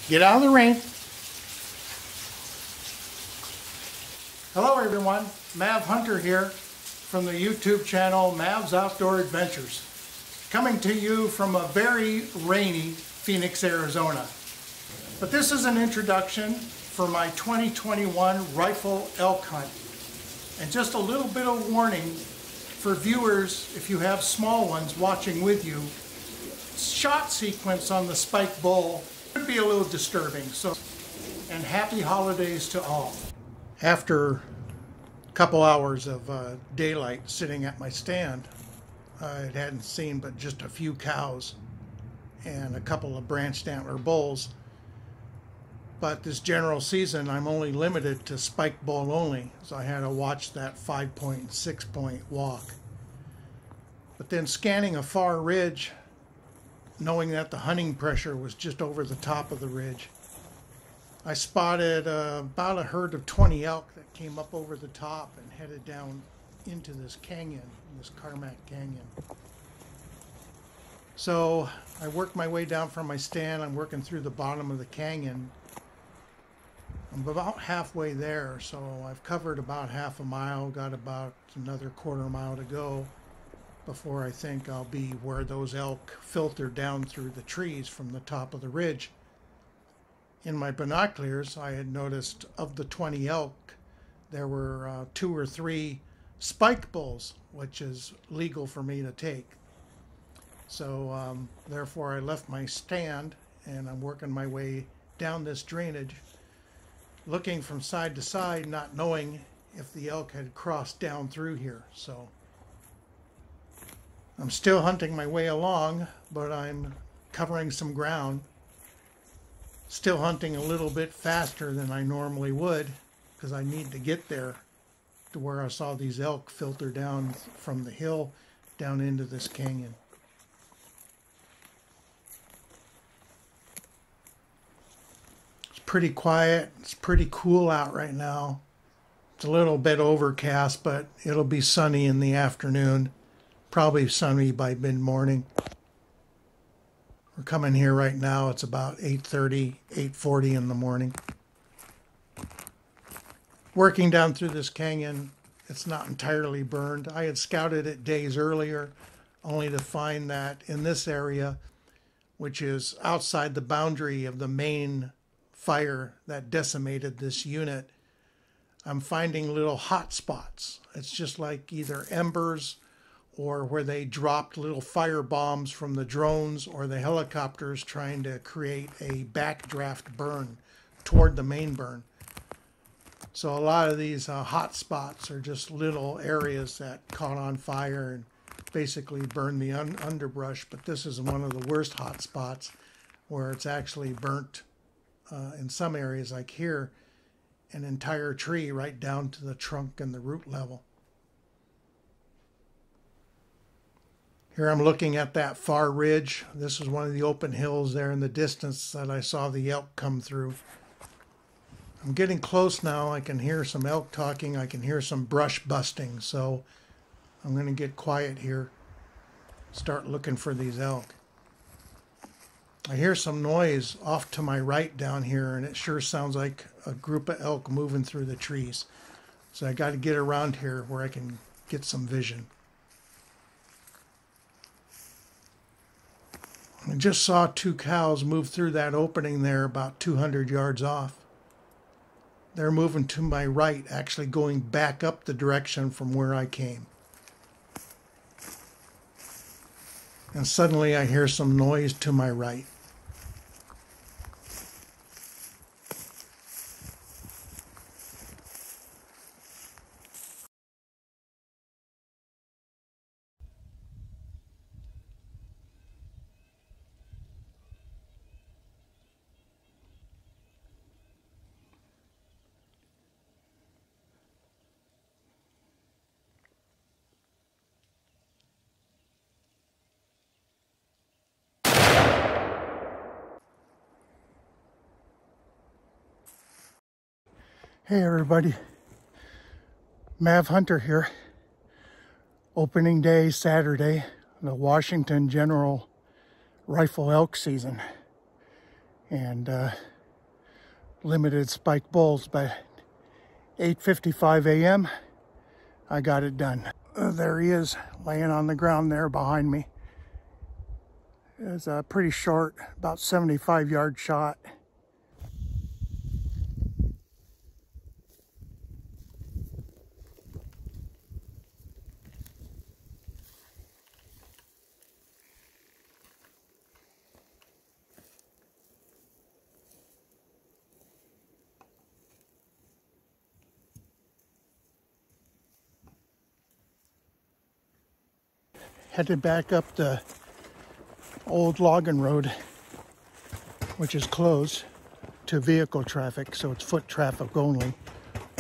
Get out of the rain. Hello everyone, Mav Hunter here from the YouTube channel Mav's Outdoor Adventures. Coming to you from a very rainy Phoenix, Arizona. But this is an introduction for my 2021 rifle elk hunt. And just a little bit of warning for viewers, if you have small ones watching with you, shot sequence on the spike bull could be a little disturbing. So, and happy holidays to all. After a couple hours of daylight sitting at my stand, I hadn't seen but just a few cows and a couple of branched antler bulls. But this general season, I'm only limited to spike bull only, so I had to watch that 5-point and 6-point walk. But then scanning a far ridge, knowing that the hunting pressure was just over the top of the ridge, I spotted about a herd of 20 elk that came up over the top and headed down into this canyon, this Carmack Canyon. So I worked my way down from my stand. I'm working through the bottom of the canyon. I'm about halfway there, so I've covered about half a mile, got about another quarter mile to go before I think I'll be where those elk filter down through the trees from the top of the ridge. In my binoculars, I had noticed of the 20 elk, there were 2 or 3 spike bulls, which is legal for me to take. So therefore I left my stand and I'm working my way down this drainage, looking from side to side, not knowing if the elk had crossed down through here. So I'm still hunting my way along, but I'm covering some ground. Still hunting a little bit faster than I normally would because I need to get there to where I saw these elk filter down from the hill down into this canyon. Pretty quiet. It's pretty cool out right now. It's a little bit overcast, but it'll be sunny in the afternoon. Probably sunny by mid-morning. We're coming here right now. It's about 8:30, 8:40 in the morning. Working down through this canyon, it's not entirely burned. I had scouted it days earlier, only to find that in this area, which is outside the boundary of the main fire that decimated this unit, I'm finding little hot spots. It's just like either embers or where they dropped little fire bombs from the drones or the helicopters trying to create a backdraft burn toward the main burn. So a lot of these hot spots are just little areas that caught on fire and basically burned the underbrush. But this is one of the worst hot spots where it's actually burnt in some areas, like here, an entire tree right down to the trunk and the root level. Here I'm looking at that far ridge. This is one of the open hills there in the distance that I saw the elk come through. I'm getting close now. I can hear some elk talking. I can hear some brush busting. So I'm going to get quiet here, start looking for these elk. I hear some noise off to my right down here, and it sure sounds like a group of elk moving through the trees. So I got to get around here where I can get some vision. I just saw 2 cows move through that opening there about 200 yards off. They're moving to my right, actually going back up the direction from where I came. And suddenly I hear some noise to my right. Hey everybody, Mav Hunter here. Opening day Saturday, the Washington General Rifle Elk season. and limited spike bulls. By 8:55 a.m. I got it done. There he is, laying on the ground there behind me. It's a pretty short, about 75-yard shot. Headed back up the old logging road, which is closed to vehicle traffic, so it's foot traffic only,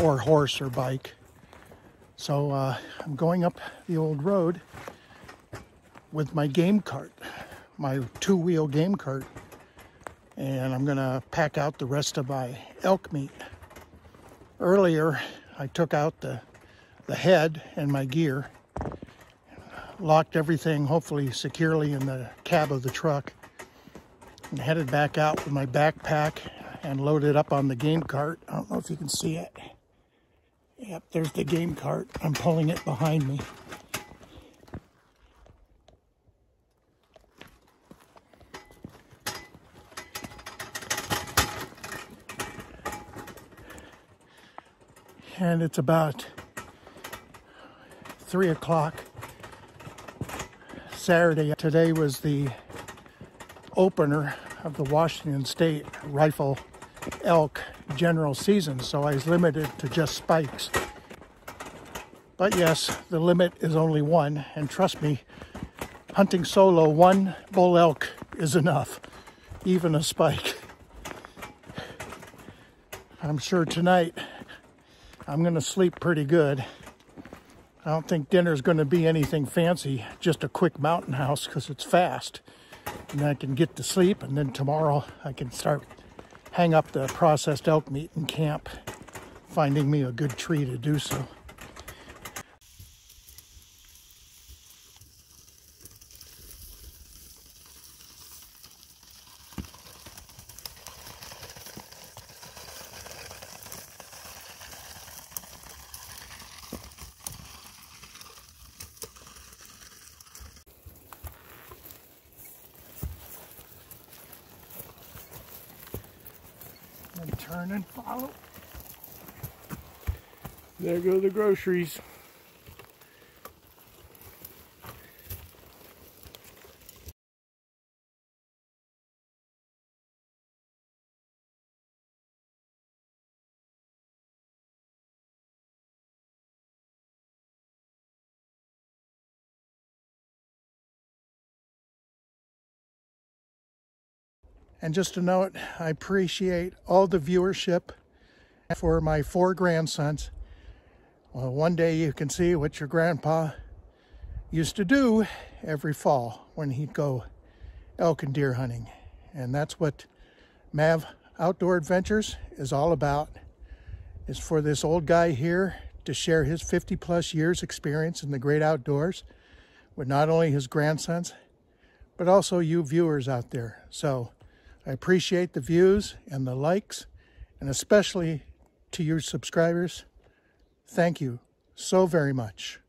or horse or bike. So I'm going up the old road with my game cart, my two-wheel game cart, and I'm gonna pack out the rest of my elk meat. Earlier, I took out the head and my gear, locked everything hopefully securely in the cab of the truck, and headed back out with my backpack and loaded up on the game cart. I don't know if you can see it. Yep, there's the game cart. I'm pulling it behind me. And it's about 3 o'clock Saturday. Today was the opener of the Washington State rifle elk general season, so I was limited to just spikes. But yes, the limit is only one, and trust me, hunting solo, one bull elk is enough, even a spike. I'm sure tonight I'm going to sleep pretty good. I don't think dinner's going to be anything fancy, just a quick mountain house because it's fast. And I can get to sleep, and then tomorrow I can hang up the processed elk meat in camp, finding me a good tree to do so. And turn and follow. There go the groceries. And just a note, I appreciate all the viewership for my 4 grandsons. Well, one day you can see what your grandpa used to do every fall when he'd go elk and deer hunting. And that's what Mav Outdoor Adventures is all about, is for this old guy here to share his 50+ years experience in the great outdoors with not only his grandsons, but also you viewers out there. So I appreciate the views and the likes, and especially to your subscribers. Thank you so very much.